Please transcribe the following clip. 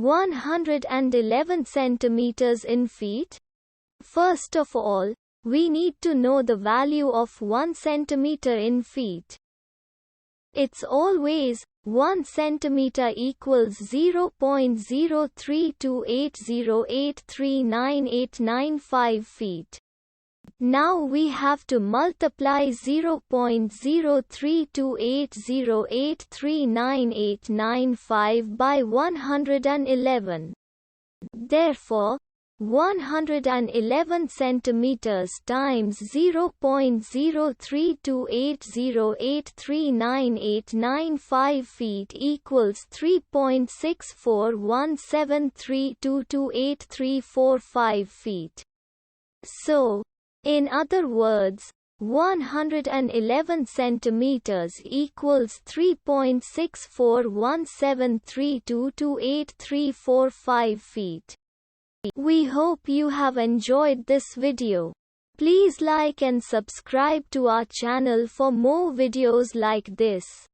111 centimeters in feet? First of all, we need to know the value of 1 centimeter in feet. It's always 1 centimeter equals 0.03280839895 feet. Now we have to multiply 0.03280839895 by 111. Therefore, 111 centimeters times 0.03280839895 feet equals 3.6417322835 feet. So, in other words, 111 centimeters equals 3.6417322835 feet. We hope you have enjoyed this video. Please like and subscribe to our channel for more videos like this.